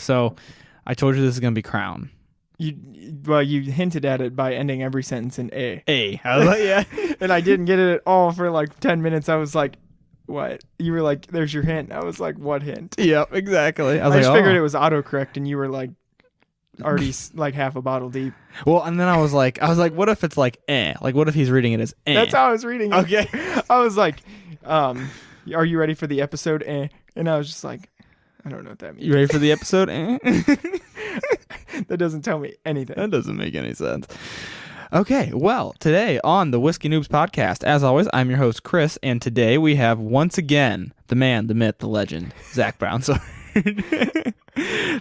So I told you this is going to be Crown. You hinted at it by ending every sentence in A. I was like, yeah. And I didn't get it at all for like 10 minutes. I was like, what? You were like, there's your hint. I was like, what hint? Yep, exactly. I just figured it was autocorrect and you were like already like half a bottle deep. Well, and then I was like, what if it's like Like, what if he's reading it as That's how I was reading it. Okay. I was like, are you ready for the episode? And I was just like, I don't know what that means. You ready for the episode? That doesn't tell me anything. That doesn't make any sense. Okay, well, today on the Whiskey Noobs podcast, as always, I'm your host, Chris, and today we have, once again, the man, the myth, the legend, Zack Brown. So,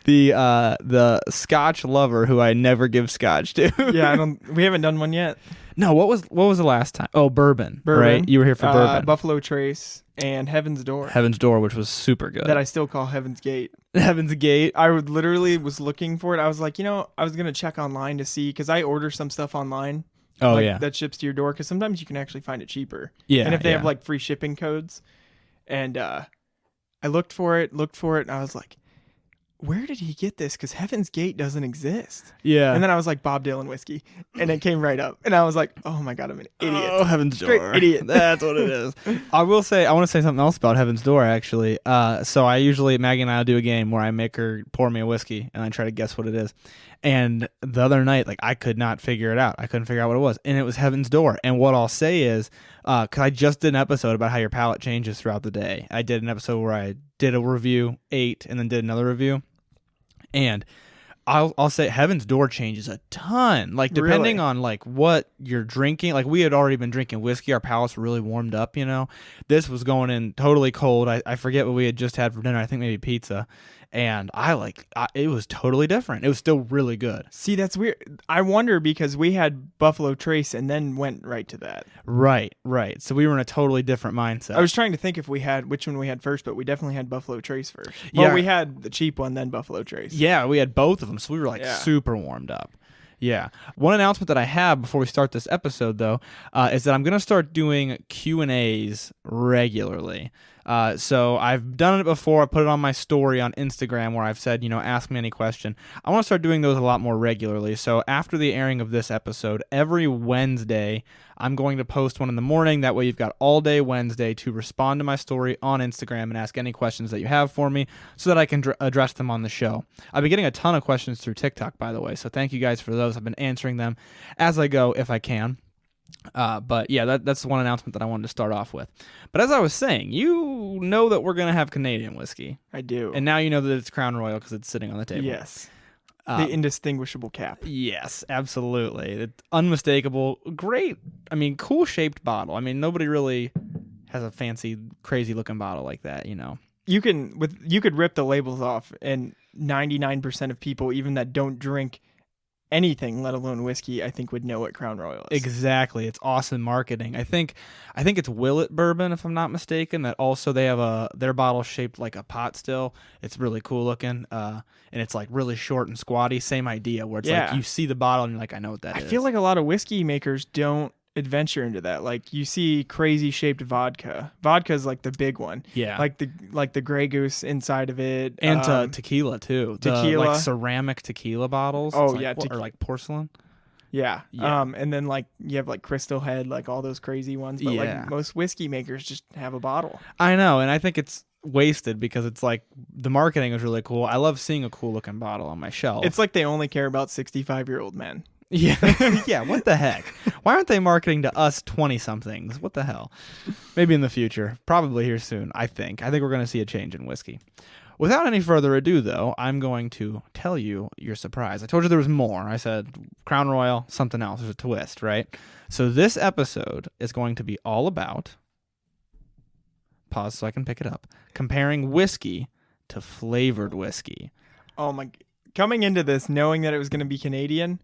the Scotch lover who I never give Scotch to. Yeah, we haven't done one yet. No, what was the last time? Oh, bourbon, right? You were here for bourbon. Buffalo Trace and Heaven's Door. Heaven's Door, which was super good. That I still call Heaven's Gate. Heaven's Gate. I literally was looking for it. I was like, I was going to check online to see, because I order some stuff online. Oh, yeah. That ships to your door, because sometimes you can actually find it cheaper. Yeah. And if they have like free shipping codes. And I looked for it, and I was like, where did he get this? Because Heaven's Gate doesn't exist. Yeah. And then I was like, Bob Dylan whiskey. And it came right up. And I was like, oh my God, I'm an idiot. Oh, Heaven's Door. Idiot. That's what it is. I want to say something else about Heaven's Door, actually. So Maggie and I will do a game where I make her pour me a whiskey and I try to guess what it is. And the other night, like, I could not figure it out. I couldn't figure out what it was. And it was Heaven's Door. And what I'll say is, because I just did an episode about how your palate changes throughout the day. I did an episode where I did a review, ate, and then did another review. And I'll say Heaven's Door changes a ton. Like, depending on like what you're drinking. Like, we had already been drinking whiskey. Our palates were really warmed up, This was going in totally cold. I forget what we had just had for dinner. I think maybe pizza. And it was totally different. It was still really good. See, that's weird. I wonder, because we had Buffalo Trace and then went right to that. Right. So we were in a totally different mindset. I was trying to think if we had which one we had first, but we definitely had Buffalo Trace first. Yeah. Well, we had the cheap one, then Buffalo Trace. Yeah, we had both of them, so we were super warmed up. Yeah. One announcement that I have before we start this episode, though, is that I'm going to start doing Q&As regularly. So I've done it before. I put it on my story on Instagram where I've said, ask me any question. I want to start doing those a lot more regularly. So after the airing of this episode, every Wednesday, I'm going to post one in the morning. That way you've got all day Wednesday to respond to my story on Instagram and ask any questions that you have for me so that I can address them on the show. I've been getting a ton of questions through TikTok, by the way. So thank you guys for those. I've been answering them as I go if I can. But yeah, that's one announcement that I wanted to start off with. But as I was saying, you know that we're going to have Canadian whiskey. I do. And now you know that it's Crown Royal because it's sitting on the table. Yes. The indistinguishable cap. Yes, absolutely. It's unmistakable. Great. I mean, cool shaped bottle. I mean, nobody really has a fancy, crazy looking bottle like that, You could rip the labels off, and 99% of people, even that don't drink anything, let alone whiskey, I think would know what Crown Royal is. Exactly. It's awesome marketing. I think it's Willet Bourbon, if I'm not mistaken, that also they have their bottle shaped like a pot still. It's really cool looking. And it's like really short and squatty. Same idea where it's like you see the bottle and you're like, I know what that is. I feel like a lot of whiskey makers don't adventure into that. Like, you see crazy shaped vodka. Vodka's like the big one. Yeah. Like the Grey Goose inside of it. And tequila too. Tequila. Like ceramic tequila bottles. Oh, like, yeah. or like porcelain. Yeah. Yeah. And then like you have like Crystal Head, like all those crazy ones. But like most whiskey makers just have a bottle. I know. And I think it's wasted because it's like the marketing is really cool. I love seeing a cool looking bottle on my shelf. It's like they only care about 65-year-old men. Yeah. Yeah, what the heck? Why aren't they marketing to us 20-somethings? What the hell? Maybe in the future. Probably here soon, I think. I think we're going to see a change in whiskey. Without any further ado, though, I'm going to tell you your surprise. I told you there was more. I said Crown Royal, something else. There's a twist, right? So this episode is going to be all about, pause so I can pick it up, comparing whiskey to flavored whiskey. Oh my, coming into this knowing that it was going to be Canadian,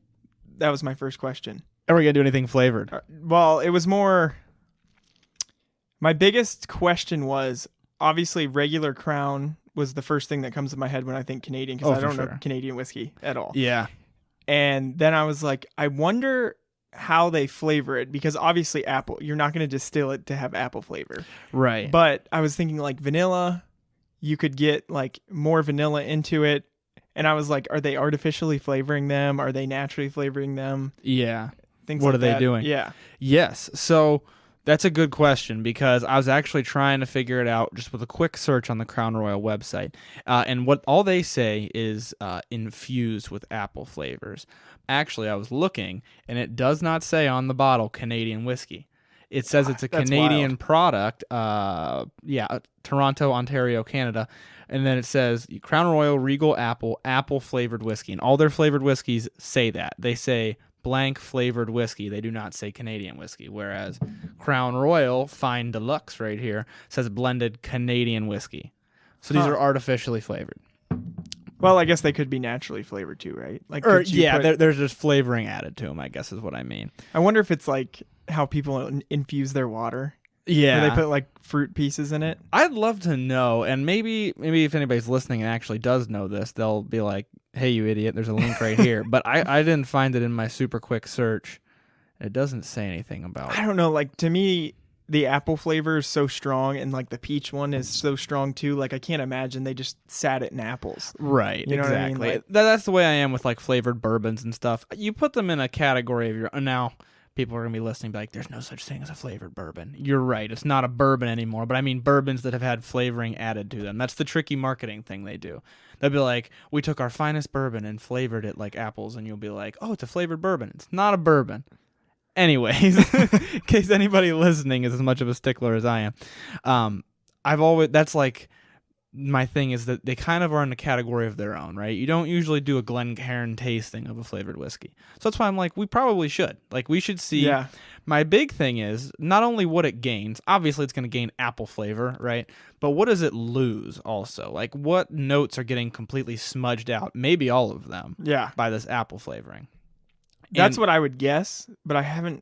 that was my first question. Are we going to do anything flavored? Well, it was more, my biggest question was, obviously regular Crown was the first thing that comes to my head when I think Canadian, because I don't know Canadian whiskey at all. Yeah. And then I was like, I wonder how they flavor it, because obviously apple, you're not going to distill it to have apple flavor. Right. But I was thinking like vanilla, you could get like more vanilla into it, And I was like, are they artificially flavoring them? Are they naturally flavoring them? Yeah. Things what like are they that. doing? Yeah. Yes. So that's a good question because I was actually trying to figure it out just with a quick search on the Crown Royal website. And what all they say is infused with apple flavors. Actually, I was looking, and it does not say on the bottle Canadian whiskey. It says it's a Canadian product. Toronto, Ontario, Canada. And then it says Crown Royal Regal apple flavored whiskey. And all their flavored whiskeys say that. They say blank flavored whiskey. They do not say Canadian whiskey. Whereas Crown Royal Fine Deluxe right here says blended Canadian whiskey. So these are artificially flavored. Well, I guess they could be naturally flavored too, right? Like, there's just flavoring added to them, I guess is what I mean. I wonder if it's like how people infuse their water. Yeah. Where they put like fruit pieces in it. I'd love to know, and maybe if anybody's listening and actually does know this, they'll be like, hey, you idiot, there's a link right here. But I didn't find it in my super quick search. It doesn't say anything about it. I don't know. Like, to me, the apple flavor is so strong, and like the peach one is so strong too. Like, I can't imagine they just sat it in apples. Right, you know exactly. what I mean? Like, that's the way I am with like flavored bourbons and stuff. You put them in a category of your own. Now, people are going to be listening and be like, there's no such thing as a flavored bourbon. You're right. It's not a bourbon anymore, but I mean bourbons that have had flavoring added to them. That's the tricky marketing thing they do. They'll be like, we took our finest bourbon and flavored it like apples, and you'll be like, oh, it's a flavored bourbon. It's not a bourbon. Anyways, in case anybody listening is as much of a stickler as I am, that's like my thing is that they kind of are in a category of their own, right? You don't usually do a Glencairn tasting of a flavored whiskey. So that's why I'm like, we probably should. Like, we should see. Yeah. My big thing is not only what it gains, obviously it's going to gain apple flavor, right? But what does it lose also? Like, what notes are getting completely smudged out? Maybe all of them. Yeah. By this apple flavoring. That's what I would guess, but I haven't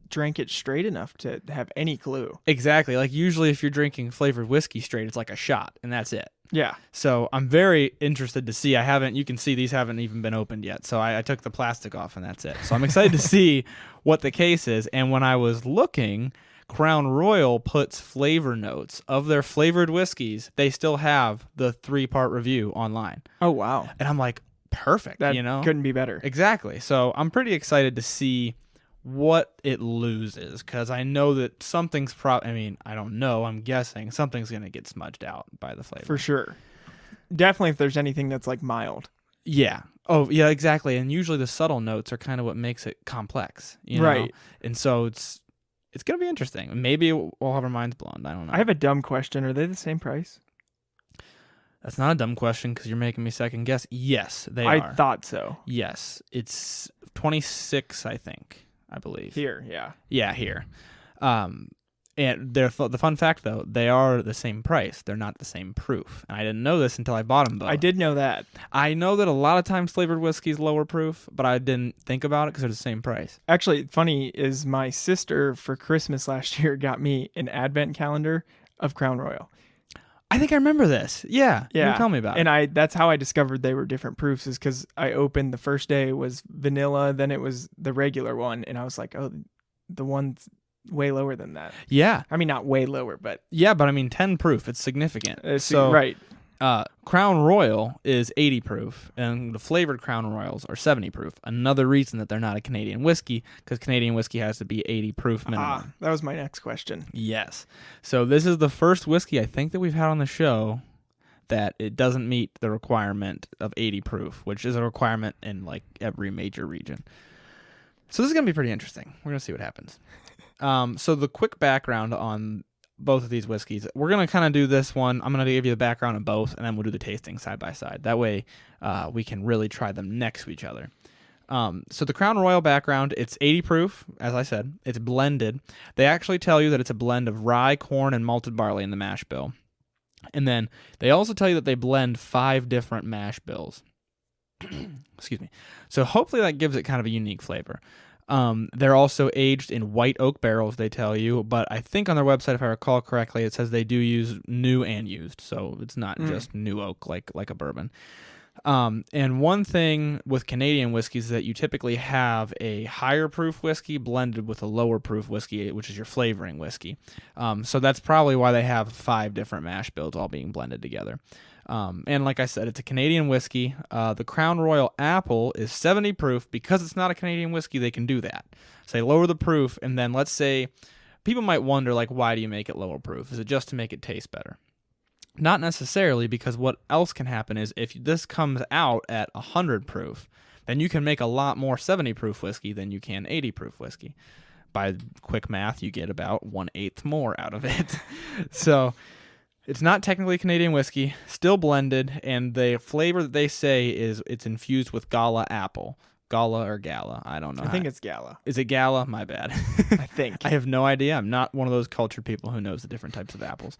drank it straight enough to have any clue. Exactly. Like, usually if you're drinking flavored whiskey straight, it's like a shot, and that's it. Yeah. So I'm very interested to see. You can see these haven't even been opened yet. So I took the plastic off, and that's it. So I'm excited to see what the case is. And when I was looking, Crown Royal puts flavor notes of their flavored whiskeys. They still have the 3-part review online. Oh, wow. And I'm like, perfect. That couldn't be better. Exactly. So I'm pretty excited to see what it loses, because I know that something's I don't know, I'm guessing something's going to get smudged out by the flavor. For sure. Definitely if there's anything that's like mild. Yeah. Oh, yeah, exactly. And usually the subtle notes are kind of what makes it complex, you know? Right. And so it's going to be interesting. Maybe we'll have our minds blown. I don't know. I have a dumb question. Are they the same price? That's not a dumb question because you're making me second guess. Yes, they are. I thought so. Yes. It's 26, I think. I believe. Here, yeah. Yeah, here. And the fun fact, though, they are the same price. They're not the same proof. And I didn't know this until I bought them, though. I did know that. I know that a lot of times flavored whiskey is lower proof, but I didn't think about it because they're the same price. Actually, funny is my sister for Christmas last year got me an advent calendar of Crown Royal. I think I remember this. Yeah. You tell me about it. And that's how I discovered they were different proofs, is because I opened the first day was vanilla, then it was the regular one, and I was like, oh, the one's way lower than that. Yeah. I mean, not way lower, but... Yeah, but I mean 10 proof. It's significant. Right. Crown Royal is 80 proof, and the flavored Crown Royals are 70 proof. Another reason that they're not a Canadian whiskey, because Canadian whiskey has to be 80 proof minimum. That was my next question. Yes. So this is the first whiskey I think that we've had on the show that it doesn't meet the requirement of 80 proof, which is a requirement in like every major region. So this is going to be pretty interesting. We're going to see what happens. So the quick background on both of these whiskeys. We're going to kind of do this one. I'm going to give you the background of both, and then we'll do the tasting side by side. That way we can really try them next to each other. So the Crown Royal background, it's 80 proof, as I said. It's blended. They actually tell you that it's a blend of rye, corn, and malted barley in the mash bill. And then they also tell you that they blend 5 different mash bills. Excuse me. So hopefully that gives it kind of a unique flavor. They're also aged in white oak barrels, they tell you, but I think on their website, if I recall correctly, it says they do use new and used, so it's not just new oak like a bourbon. And one thing with Canadian whiskeys is that you typically have a higher proof whiskey blended with a lower proof whiskey, which is your flavoring whiskey. So that's probably why they have 5 different mash bills all being blended together. And like I said, it's a Canadian whiskey. The Crown Royal Apple is 70 proof. Because it's not a Canadian whiskey, they can do that. So they lower the proof, and then let's say people might wonder, like, why do you make it lower proof? Is it just to make it taste better? Not necessarily, because what else can happen is if this comes out at 100 proof, then you can make a lot more 70 proof whiskey than you can 80 proof whiskey. By quick math, you get about 1/8 more out of it. So it's not technically Canadian whiskey, still blended, and the flavor that they say is it's infused with Gala apple. Gala or Gala, I don't know. I think it's Gala. Is it Gala? My bad. I think. I have no idea. I'm not one of those cultured people who knows the different types of apples.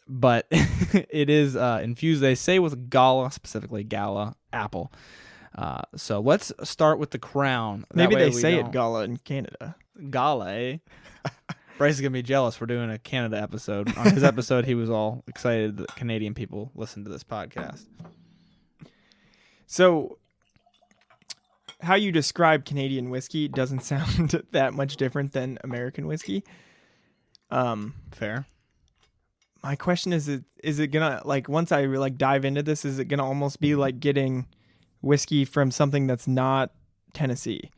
But it is infused, they say, with Gala, specifically Gala apple. So let's start with the Crown. Maybe they say it Gala in Canada. Gala, eh? Bryce is going to be jealous. We're doing a Canada episode. On his episode, he was all excited that Canadian people listen to this podcast. So how you describe Canadian whiskey doesn't sound that much different than American whiskey. Fair. My question is it gonna, like, once I like dive into this, is it gonna almost be like getting whiskey from something that's not Tennessee,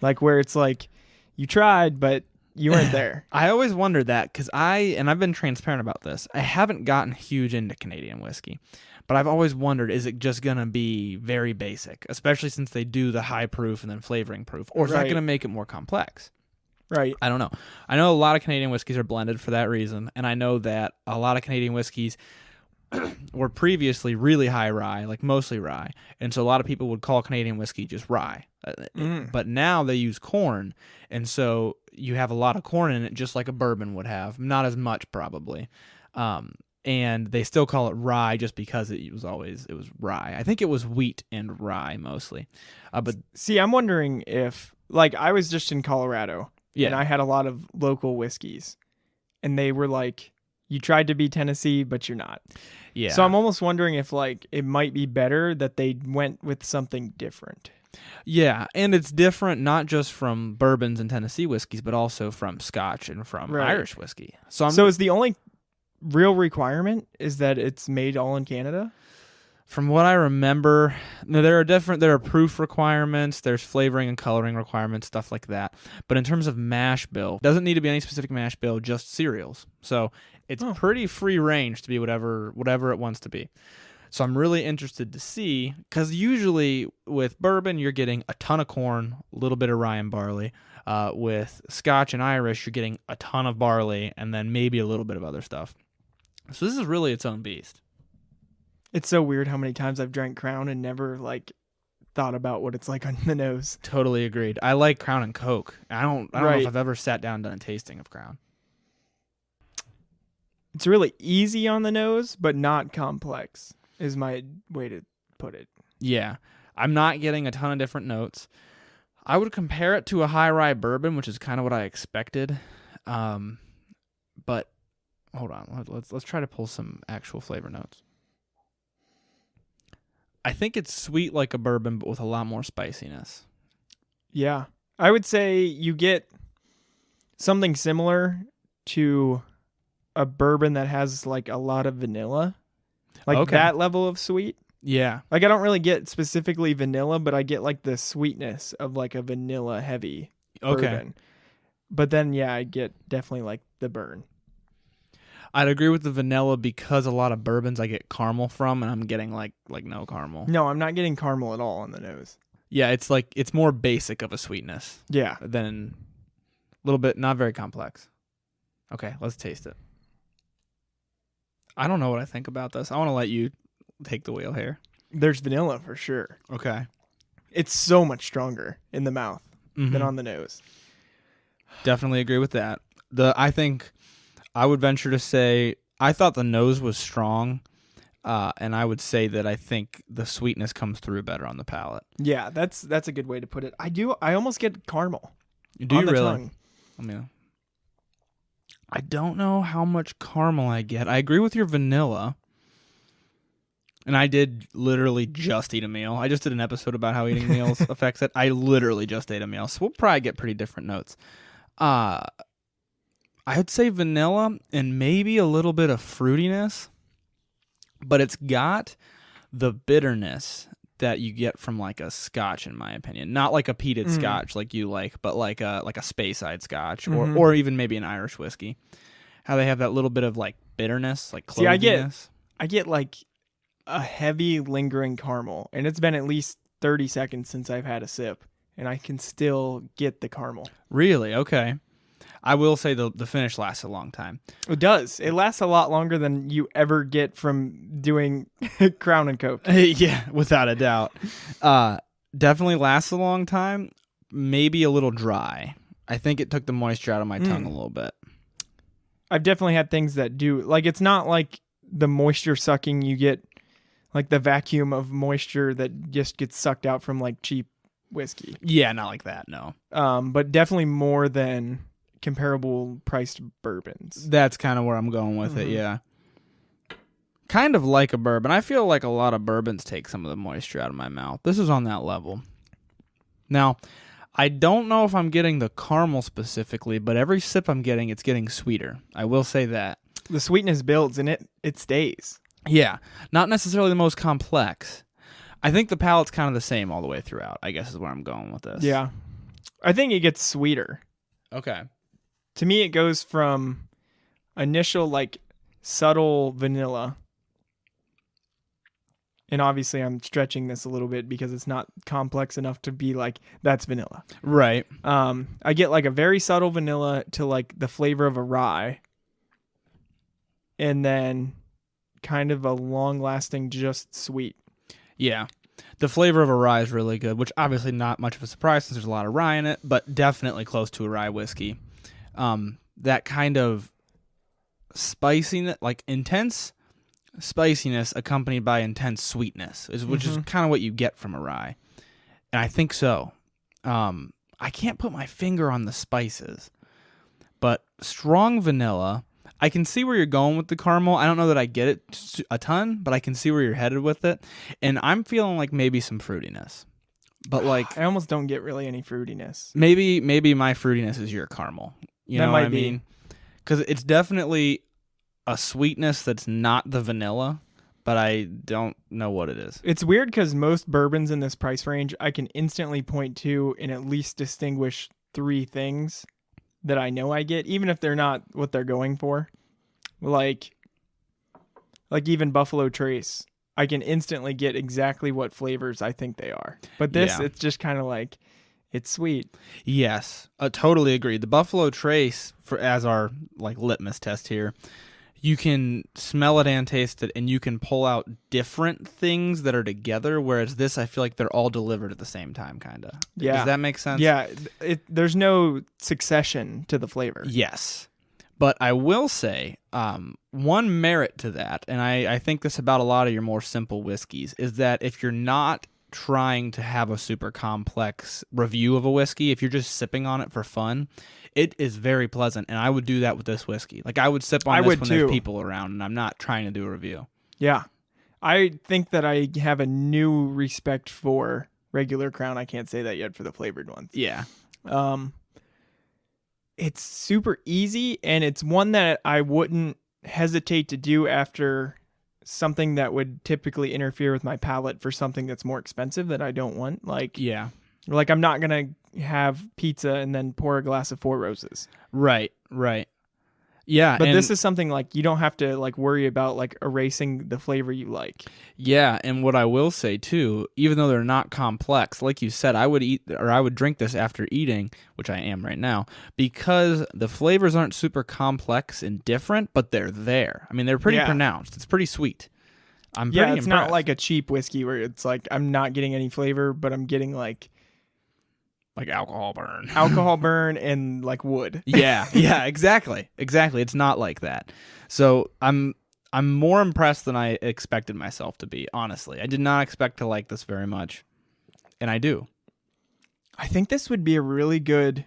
like where it's like you tried but you weren't there? I always wondered that, because I've been transparent about this. I haven't gotten huge into Canadian whiskey, but I've always wondered, is it just gonna be very basic, especially since they do the high proof and then flavoring proof, or is that gonna make it more complex? Right. I don't know. I know a lot of Canadian whiskeys are blended for that reason, and I know that a lot of Canadian whiskeys were previously really high rye, like mostly rye, and so a lot of people would call Canadian whiskey just rye. But now they use corn, and so you have a lot of corn in it, just like a bourbon would have. Not as much, probably. And they still call it rye just because it was rye. I think it was wheat and rye mostly. But see, I'm wondering if, like, I was just in Colorado. Yeah. And I had a lot of local whiskeys, and they were like, you tried to be Tennessee, but you're not. Yeah. So I'm almost wondering if, like, it might be better that they went with something different. Yeah, and it's different not just from bourbons and Tennessee whiskeys, but also from Scotch and from Irish whiskey. So is the only real requirement is that it's made all in Canada? From what I remember, there are proof requirements, there's flavoring and coloring requirements, stuff like that. But in terms of mash bill, doesn't need to be any specific mash bill, just cereals. So it's pretty free range to be whatever it wants to be. So I'm really interested to see, because usually with bourbon, you're getting a ton of corn, a little bit of rye and barley. With Scotch and Irish, you're getting a ton of barley and then maybe a little bit of other stuff. So this is really its own beast. It's so weird how many times I've drank Crown and never, like, thought about what it's like on the nose. Totally agreed. I like Crown and Coke. I don't know if I've ever sat down and done a tasting of Crown. It's really easy on the nose, but not complex, is my way to put it. Yeah. I'm not getting a ton of different notes. I would compare it to a high rye bourbon, which is kind of what I expected. But hold on. Let's try to pull some actual flavor notes. I think it's sweet like a bourbon, but with a lot more spiciness. Yeah. I would say you get something similar to a bourbon that has, like, a lot of vanilla. Like that level of sweet. Yeah. Like, I don't really get specifically vanilla, but I get, like, the sweetness of, like, a vanilla heavy bourbon. But then, yeah, I get definitely, like, the burn. I'd agree with the vanilla, because a lot of bourbons I get caramel from, and I'm getting like no caramel. No, I'm not getting caramel at all on the nose. Yeah, it's more basic of a sweetness. Yeah. Than a little bit, not very complex. Okay, let's taste it. I don't know what I think about this. I want to let you take the wheel here. There's vanilla for sure. Okay. It's so much stronger in the mouth than on the nose. Definitely agree with that. I think I would venture to say I thought the nose was strong, and I would say that I think the sweetness comes through better on the palate. Yeah, that's a good way to put it. I almost get caramel. Do you really? I don't know how much caramel I get. I agree with your vanilla. And I did literally just eat a meal. I just did an episode about how eating meals affects it. I literally just ate a meal. So we'll probably get pretty different notes. I would say vanilla and maybe a little bit of fruitiness. but it's got the bitterness that you get from like a Scotch, in my opinion. Not like a peated Scotch like you like, but like a Speyside Scotch or even maybe an Irish whiskey. How they have that little bit of like bitterness, like cloviness. I get like a heavy lingering caramel, and it's been at least 30 seconds since I've had a sip, and I can still get the caramel. Really? Okay. I will say the finish lasts a long time. It does. It lasts a lot longer than you ever get from doing Crown and Coke. Yeah, without a doubt. Definitely lasts a long time. Maybe a little dry. I think it took the moisture out of my tongue a little bit. I've definitely had things that do. Like, it's not like the moisture sucking you get, like the vacuum of moisture that just gets sucked out from like cheap whiskey. Yeah, not like that, no. But definitely more than comparable priced bourbons. That's kind of where I'm going with it, yeah. Kind of like a bourbon. I feel like a lot of bourbons take some of the moisture out of my mouth. This is on that level. Now, I don't know if I'm getting the caramel specifically, but every sip I'm getting, it's getting sweeter. I will say that. The sweetness builds and it stays. Yeah, not necessarily the most complex. I think the palate's kind of the same all the way throughout, I guess is where I'm going with this. Yeah. I think it gets sweeter. Okay. To me, it goes from initial, like, subtle vanilla. And obviously, I'm stretching this a little bit because it's not complex enough to be like, that's vanilla. Right. I get, like, a very subtle vanilla to, like, the flavor of a rye. And then kind of a long-lasting, just sweet. Yeah. The flavor of a rye is really good, which obviously not much of a surprise since there's a lot of rye in it, but definitely close to a rye whiskey. That kind of spiciness, like intense spiciness accompanied by intense sweetness, which is kind of what you get from a rye. And I think so. I can't put my finger on the spices, but strong vanilla. I can see where you're going with the caramel. I don't know that I get it a ton, but I can see where you're headed with it. And I'm feeling like maybe some fruitiness. But like I almost don't get really any fruitiness. Maybe my fruitiness is your caramel. You know what I mean? Because it's definitely a sweetness that's not the vanilla, but I don't know what it is. It's weird because most bourbons in this price range, I can instantly point to and at least distinguish 3 things that I know I get, even if they're not what they're going for. Like even Buffalo Trace, I can instantly get exactly what flavors I think they are. But this, it's just kind of like, it's sweet. Yes, I totally agree. The Buffalo Trace, as our like litmus test here, you can smell it and taste it, and you can pull out different things that are together, whereas this, I feel like they're all delivered at the same time, kind of. Yeah. Does that make sense? Yeah, there's no succession to the flavor. Yes. But I will say, one merit to that, and I think this about a lot of your more simple whiskeys, is that if you're not trying to have a super complex review of a whiskey, if you're just sipping on it for fun, it is very pleasant, and I would do that with this whiskey. Like, I would sip on this when there's people around, and I'm not trying to do a review. Yeah. I think that I have a new respect for regular Crown. I can't say that yet for the flavored ones. Yeah. It's super easy, and it's one that I wouldn't hesitate to do after something that would typically interfere with my palate for something that's more expensive that I don't want. Like I'm not going to have pizza and then pour a glass of Four Roses. Right. Yeah. But this is something like you don't have to like worry about like erasing the flavor you like. Yeah. And what I will say too, even though they're not complex, like you said, I would drink this after eating, which I am right now, because the flavors aren't super complex and different, but they're there. I mean, they're pretty pronounced. It's pretty sweet. I'm pretty impressed. It's not like a cheap whiskey where it's like I'm not getting any flavor, but I'm getting like alcohol burn and like wood. Yeah, exactly. It's not like that. So I'm more impressed than I expected myself to be, honestly. I did not expect to like this very much, and I do. I think this would be a really good...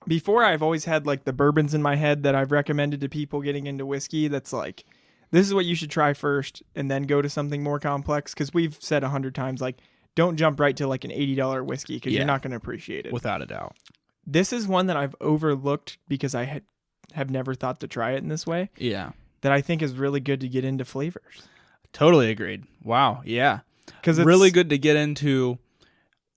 Before, I've always had like the bourbons in my head that I've recommended to people getting into whiskey that's like, this is what you should try first and then go to something more complex, because we've said 100 times like, don't jump right to like an $80 whiskey because you're not going to appreciate it. Without a doubt. This is one that I've overlooked because I have never thought to try it in this way. Yeah. that I think is really good to get into flavors. Totally agreed. Wow. Yeah. Because it's really good to get into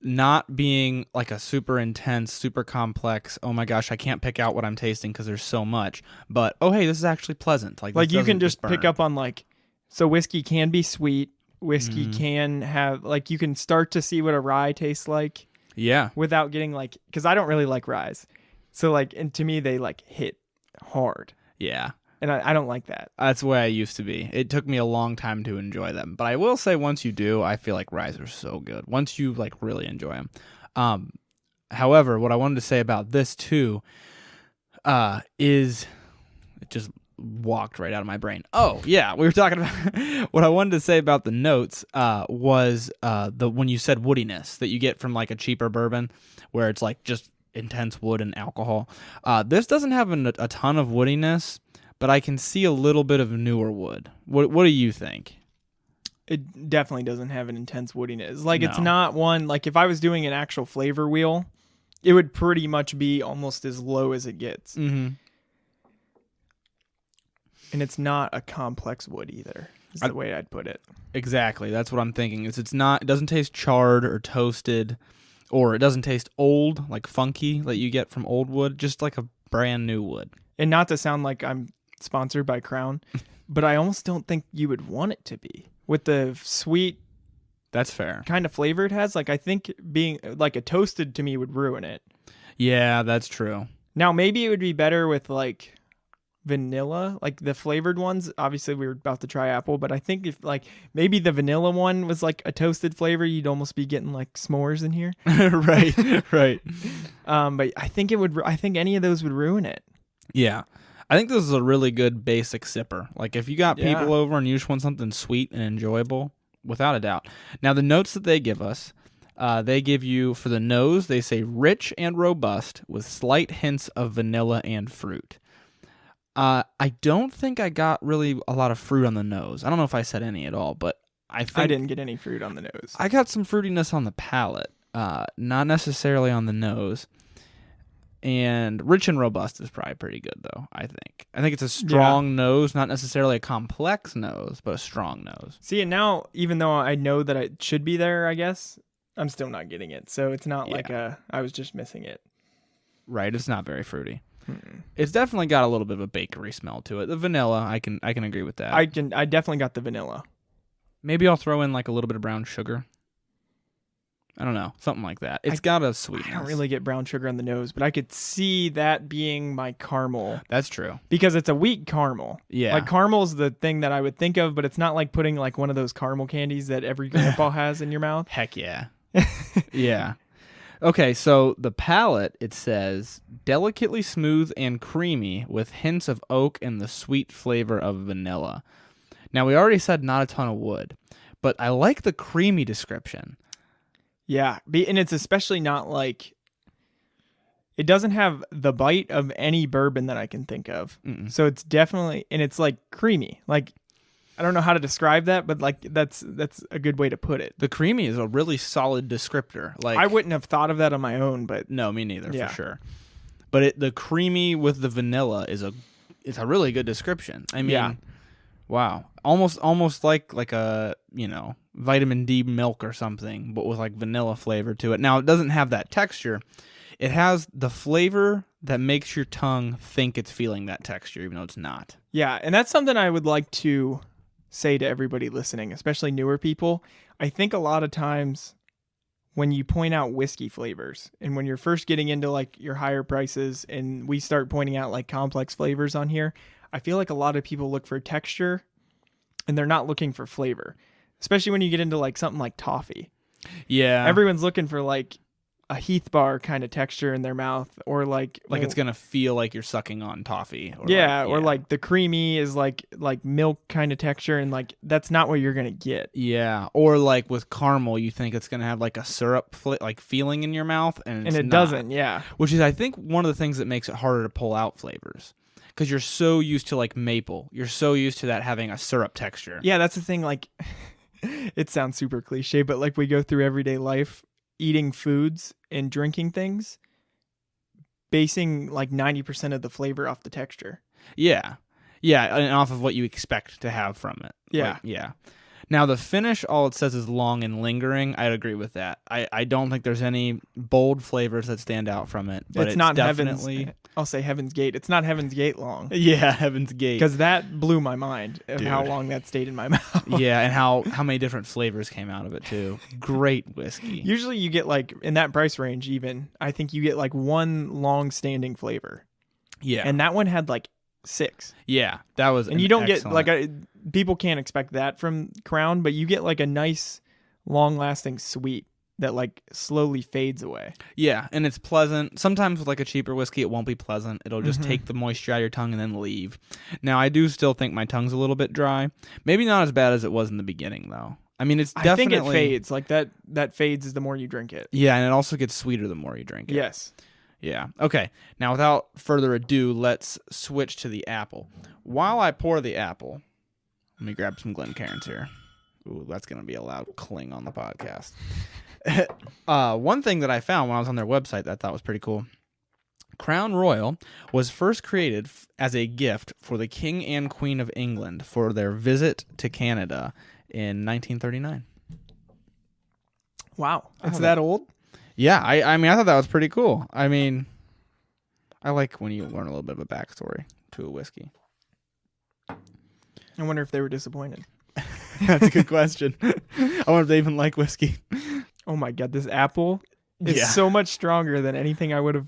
not being like a super intense, super complex, oh my gosh, I can't pick out what I'm tasting because there's so much. But, oh, hey, this is actually pleasant. Like you can just pick up on like, so whiskey can be sweet. Whiskey can have, like, you can start to see what a rye tastes like. Yeah. Without getting like, because I don't really like ryes. So like, and to me, they like hit hard. Yeah. And I don't like that. That's the way I used to be. It took me a long time to enjoy them. But I will say once you do, I feel like ryes are so good. Once you like really enjoy them. However, what I wanted to say about this too is it just walked right out of my brain. Oh, yeah. We were talking about what I wanted to say about the notes was the when you said woodiness that you get from like a cheaper bourbon where it's like just intense wood and alcohol. This doesn't have a ton of woodiness, but I can see a little bit of newer wood. What do you think? It definitely doesn't have an intense woodiness. Like, No. It's not one, like if I was doing an actual flavor wheel, it would pretty much be almost as low as it gets. Mm-hmm. And it's not a complex wood either, is the way I'd put it. Exactly. That's what I'm thinking. It doesn't taste charred or toasted, or it doesn't taste old, like funky, that you get from old wood, just like a brand new wood. And not to sound like I'm sponsored by Crown, but I almost don't think you would want it to be. With the sweet, that's fair, kind of flavor it has, like I think being like a toasted to me would ruin it. Yeah, that's true. Now maybe it would be better with like vanilla, like the flavored ones. Obviously we were about to try apple, but I think if like maybe the vanilla one was like a toasted flavor, you'd almost be getting like s'mores in here. Right. But I think I think any of those would ruin it. Yeah. I think this is a really good basic sipper. Like if you got people over and you just want something sweet and enjoyable, without a doubt. Now the notes that they give us, they give you for the nose, they say rich and robust with slight hints of vanilla and fruit. I don't think I got really a lot of fruit on the nose. I don't know if I said any at all, but I think I didn't get any fruit on the nose. I got some fruitiness on the palate, not necessarily on the nose. And rich and robust is probably pretty good, though, I think. I think it's a strong nose, not necessarily a complex nose, but a strong nose. See, and now, even though I know that it should be there, I guess, I'm still not getting it. So it's not like I was just missing it. Right, it's not very fruity. It's definitely got a little bit of a bakery smell to it. The vanilla, I can agree with that. I definitely got the vanilla. Maybe I'll throw in like a little bit of brown sugar. I don't know, something like that. It's got a sweetness. I don't really get brown sugar on the nose, but I could see that being my caramel. That's true. Because it's a weak caramel. Yeah. Like caramel's the thing that I would think of, but it's not like putting like one of those caramel candies that every grandpa has in your mouth. Heck yeah. Yeah. Okay, so the palate, it says, delicately smooth and creamy with hints of oak and the sweet flavor of vanilla. Now, we already said not a ton of wood, but I like the creamy description. Yeah, and it's especially not like, it doesn't have the bite of any bourbon that I can think of. Mm-mm. So it's definitely, and it's like creamy. Like, I don't know how to describe that, but like that's a good way to put it. The creamy is a really solid descriptor. Like I wouldn't have thought of that on my own, but no, me neither, for sure. But the creamy with the vanilla is a really good description. I mean, wow, almost like a vitamin D milk or something, but with like vanilla flavor to it. Now it doesn't have that texture. It has the flavor that makes your tongue think it's feeling that texture, even though it's not. Yeah, and that's something I would like to say to everybody listening, especially newer people. I think a lot of times when you point out whiskey flavors and when you're first getting into like your higher prices and we start pointing out like complex flavors on here, I feel like a lot of people look for texture and they're not looking for flavor, especially when you get into like something like toffee. Yeah. Everyone's looking for like a Heath bar kind of texture in their mouth, or like it's gonna feel like you're sucking on toffee. Or like the creamy is like milk kind of texture, and like that's not what you're gonna get. Yeah, or like with caramel, you think it's gonna have like a syrup like feeling in your mouth, and it doesn't. Yeah, which is I think one of the things that makes it harder to pull out flavors. Because you're so used to like maple, you're so used to that having a syrup texture. Yeah, that's the thing. Like, it sounds super cliche, but like we go through everyday life eating foods and drinking things, basing like 90% of the flavor off the texture. Yeah, Yeah, and off of what you expect to have from it. Yeah. Like, yeah. Now, the finish, all it says is long and lingering. I'd agree with that. I don't think there's any bold flavors that stand out from it. But it's not definitely... I'll say Heaven's Gate. It's not Heaven's Gate long. Yeah, Heaven's Gate. Because that blew my mind of Dude. how long that stayed in my mouth. Yeah, and how many different flavors came out of it, too. Great whiskey. Usually you get, like, in that price range even, I think you get, like, one long-standing flavor. Yeah. And that one had, like, 6. Yeah, that was And you don't get, like, people can't expect that from Crown, but you get, like, a nice, long-lasting sweet that, like, slowly fades away. Yeah, and it's pleasant. Sometimes with, like, a cheaper whiskey, it won't be pleasant. It'll just take the moisture out of your tongue and then leave. Now, I do still think my tongue's a little bit dry. Maybe not as bad as it was in the beginning, though. I mean, it's definitely... I think it fades. Like, that fades the more you drink it. Yeah, and it also gets sweeter the more you drink it. Yes. Yeah. Okay, now, without further ado, let's switch to the apple. While I pour the apple, let me grab some Glencairns here. Ooh, that's going to be a loud cling on the podcast. One thing that I found when I was on their website that I thought was pretty cool. Crown Royal was first created as a gift for the King and Queen of England for their visit to Canada in 1939. Wow. It's that old? Yeah, I mean, I thought that was pretty cool. I mean, I like when you learn a little bit of a backstory to a whiskey. I wonder if they were disappointed. That's a good question. I wonder if they even like whiskey. Oh my God, this apple is so much stronger than anything I would have.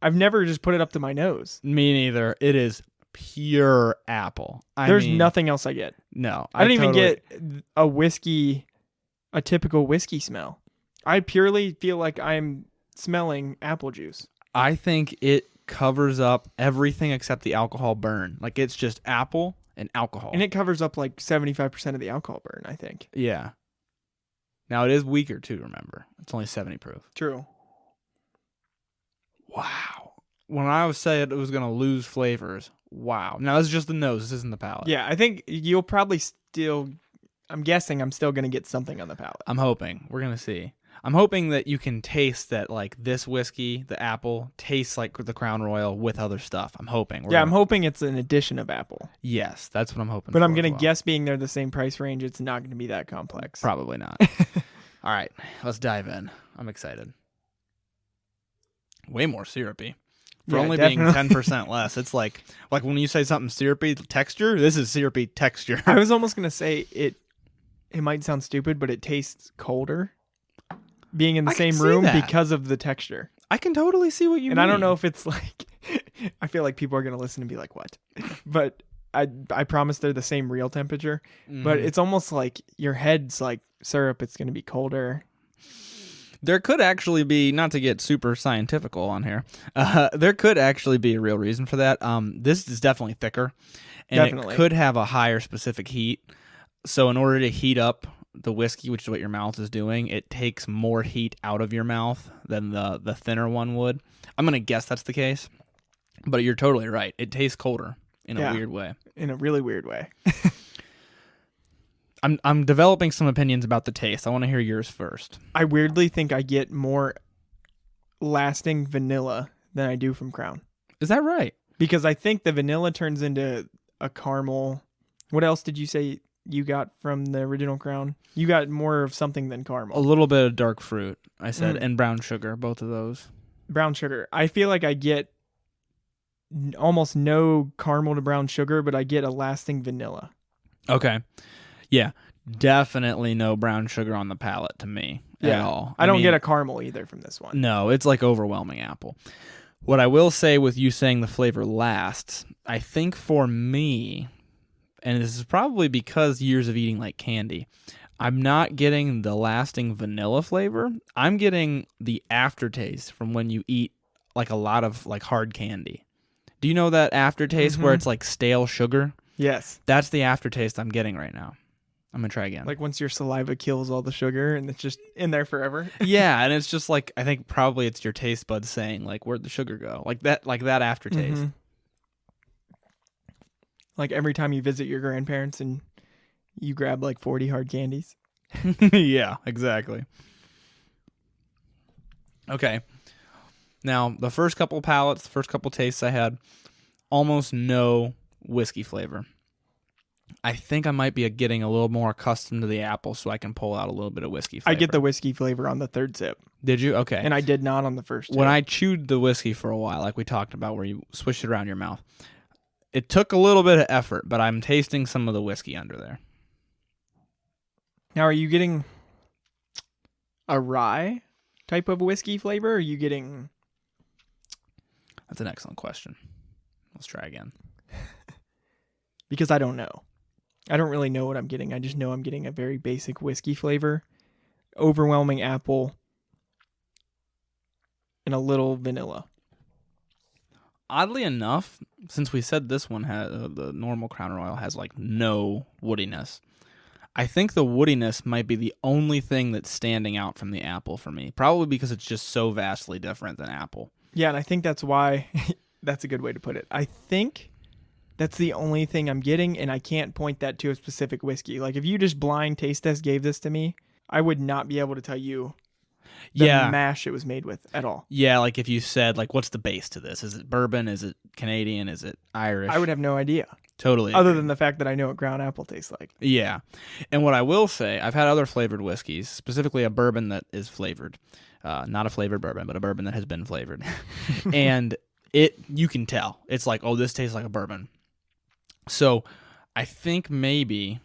I've never just put it up to my nose. Me neither. It is pure apple. There's nothing else I get. No. I don't even get a typical whiskey smell. I purely feel like I'm smelling apple juice. I think it covers up everything except the alcohol burn. Like, it's just apple and alcohol. And it covers up like 75% of the alcohol burn, I think. Yeah. Now, it is weaker, too, remember. It's only 70 proof. True. Wow. When I was saying it was going to lose flavors, wow. Now, this is just the nose. This isn't the palate. Yeah, I think you'll probably still... I'm guessing I'm still going to get something on the palate. I'm hoping. We're going to see. I'm hoping that you can taste that, like, this whiskey, the apple, tastes like the Crown Royal with other stuff. I'm hoping. I'm hoping it's an addition of apple. Yes, that's what I'm hoping But for I'm going to well. guess being they're the same price range, it's not going to be that complex. Probably not. All right, let's dive in. I'm excited. Way more syrupy. For only definitely. being 10% less. It's like when you say something syrupy texture, this is syrupy texture. I was almost going to say it might sound stupid, but it tastes colder being in the same room because of the texture. I can totally see what you mean. And I don't know if it's like, I feel like people are going to listen and be like, what? But I promise they're the same real temperature. Mm-hmm. But it's almost like your head's like syrup. It's going to be colder. There could actually be, not to get super scientifical on here, there could actually be a real reason for that. This is definitely thicker. And it could have a higher specific heat. So in order to heat up the whiskey, which is what your mouth is doing, it takes more heat out of your mouth than the thinner one would. I'm going to guess that's the case, but you're totally right. It tastes colder in a weird way. In a really weird way. I'm developing some opinions about the taste. I want to hear yours first. I weirdly think I get more lasting vanilla than I do from Crown. Is that right? Because I think the vanilla turns into a caramel. What else did you say you got from the original Crown? You got more of something than caramel. A little bit of dark fruit, I said, and brown sugar, both of those. Brown sugar. I feel like I get almost no caramel to brown sugar, but I get a lasting vanilla. Okay. Yeah, definitely no brown sugar on the palate to me at all. I don't get a caramel either from this one. No, it's like overwhelming apple. What I will say with you saying the flavor lasts, I think for me, and this is probably because years of eating like candy, I'm not getting the lasting vanilla flavor. I'm getting the aftertaste from when you eat like a lot of like hard candy. Do you know that aftertaste where it's like stale sugar? Yes. That's the aftertaste I'm getting right now. I'm going to try again. Like once your saliva kills all the sugar and it's just in there forever. Yeah, and it's just like, I think probably it's your taste buds saying like, where'd the sugar go? Like that aftertaste. Mm-hmm. Like every time you visit your grandparents and you grab like 40 hard candies. Yeah, exactly. Okay. Now, the first couple palates, the first couple tastes I had, almost no whiskey flavor. I think I might be getting a little more accustomed to the apple so I can pull out a little bit of whiskey flavor. I get the whiskey flavor on the third sip. Did you? Okay. And I did not on the first two. When I chewed the whiskey for a while, like we talked about, where you swish it around your mouth, it took a little bit of effort, but I'm tasting some of the whiskey under there. Now, are you getting a rye type of whiskey flavor, or are you getting... That's an excellent question. Let's try again. Because I don't know. I don't really know what I'm getting. I just know I'm getting a very basic whiskey flavor, overwhelming apple, and a little vanilla. Oddly enough, since we said this one has the normal Crown Royal has like no woodiness, I think the woodiness might be the only thing that's standing out from the apple for me. Probably because it's just so vastly different than apple. Yeah, and I think that's why. That's a good way to put it. I think that's the only thing I'm getting, and I can't point that to a specific whiskey. Like, if you just blind taste test gave this to me, I would not be able to tell you the mash it was made with at all. Yeah, like if you said, like, what's the base to this? Is it bourbon? Is it Canadian? Is it Irish? I would have no idea. Totally. Other than the fact that I know what ground apple tastes like. Yeah. And what I will say, I've had other flavored whiskeys, specifically a bourbon that is flavored. Not a flavored bourbon, but a bourbon that has been flavored. And you can tell. It's like, oh, this tastes like a bourbon. So I think maybe,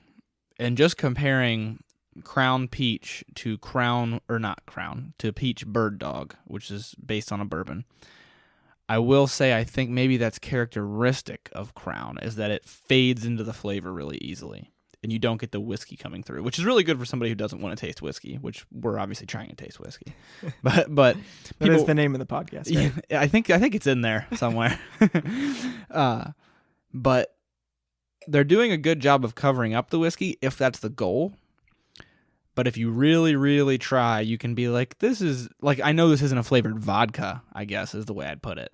and just comparing Crown Peach to to Peach Bird Dog, which is based on a bourbon, I will say I think maybe that's characteristic of Crown, is that it fades into the flavor really easily, and you don't get the whiskey coming through, which is really good for somebody who doesn't want to taste whiskey, which we're obviously trying to taste whiskey. But that is the name of the podcast, right? Yeah, I think it's in there somewhere. But they're doing a good job of covering up the whiskey if that's the goal. But if you really, really try, you can be like, this is, like, I know this isn't a flavored vodka, I guess is the way I'd put it.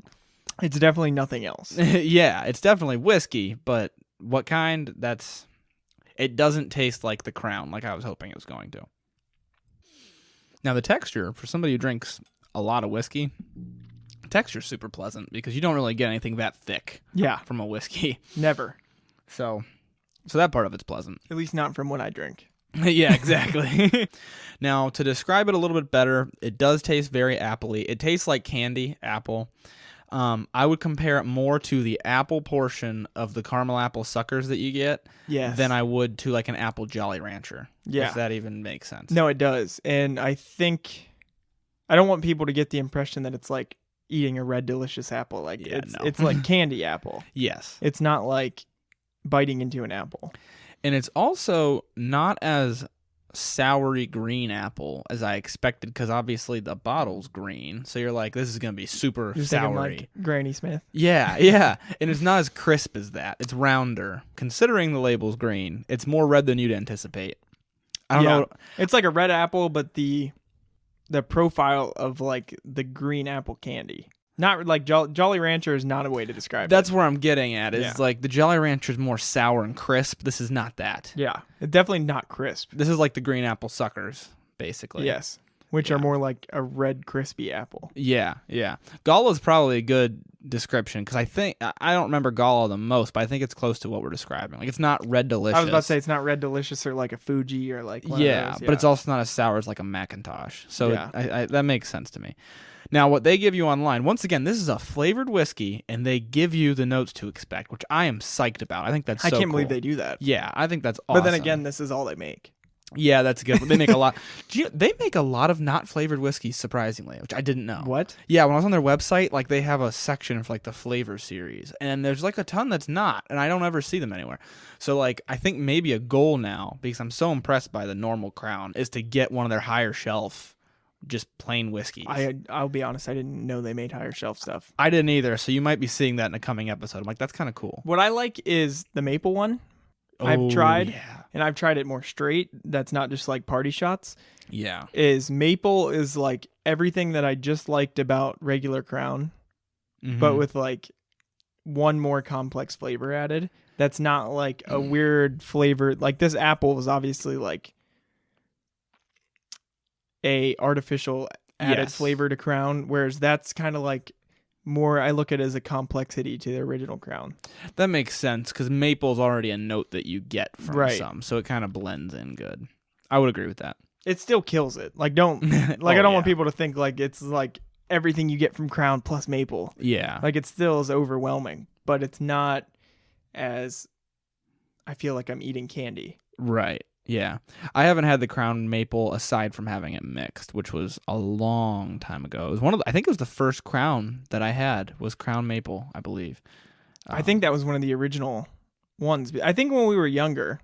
It's definitely nothing else. Yeah, it's definitely whiskey, but what kind? It doesn't taste like the Crown, like I was hoping it was going to. Now, the texture, for somebody who drinks a lot of whiskey, texture's super pleasant because you don't really get anything that thick from a whiskey. Never. So that part of it's pleasant. At least not from what I drink. Yeah, exactly. Now, to describe it a little bit better, it does taste very appley. It tastes like candy apple. I would compare it more to the apple portion of the caramel apple suckers that you get than I would to like an apple Jolly Rancher. Yeah. If that even makes sense. No, it does. And I think I don't want people to get the impression that it's like eating a Red Delicious apple. Like it's like candy apple. Yes. It's not like biting into an apple. And it's also not as soury green apple as I expected, because obviously the bottle's green. So you're like, this is going to be super soury. Like Granny Smith. Yeah. And it's not as crisp as that. It's rounder. Considering the label's green, it's more red than you'd anticipate. I don't know. It's like a red apple, but the profile of like the green apple candy. Not like Jolly Rancher is not a way to describe it. That's where I'm getting at. Is like the Jolly Rancher is more sour and crisp. This is not that. Yeah, it's definitely not crisp. This is like the green apple suckers, basically. Yes, which are more like a red crispy apple. Yeah. Gala is probably a good description, because I don't remember Gala the most, but I think it's close to what we're describing. Like, it's not Red Delicious. I was about to say it's not Red Delicious or like a Fuji or like one of those. But it's also not as sour as like a Macintosh. So that makes sense to me. Now, what they give you online, once again, this is a flavored whiskey, and they give you the notes to expect, which I am psyched about. I think that's so cool. I can't believe they do that. Yeah, I think that's awesome. But then again, this is all they make. Yeah, that's good. They make a lot. They make a lot of not flavored whiskeys, surprisingly, which I didn't know. What? Yeah, when I was on their website, like they have a section for like the flavor series, and there's like a ton that's not, and I don't ever see them anywhere. So like, I think maybe a goal now, because I'm so impressed by the normal Crown, is to get one of their higher shelf, just plain whiskeys. I'll be honest, I didn't know they made higher shelf stuff. I didn't either, so you might be seeing that in a coming episode. I'm like, that's kind of cool. What I like is the maple one. I've tried, and I've tried it more straight. That's not just like party shots. Yeah. Is maple is like everything that I just liked about regular Crown, but with like one more complex flavor added. That's not like a weird flavor. Like this apple was obviously like a artificial added flavor to Crown, whereas that's kind of like I look at it as a complexity to the original Crown. That makes sense because maple's already a note that you get from Right. some, so it kind of blends in good. I would agree with that. It still kills it. Like, don't like I don't want people to think like it's like everything you get from Crown plus maple. Yeah. Like, it still is overwhelming, but it's not as I feel like I'm eating candy. Right. Yeah. I haven't had the Crown Maple aside from having it mixed, which was a long time ago. It was I think it was the first Crown that I had was Crown Maple, I believe. I think that was one of the original ones. I think when we were younger,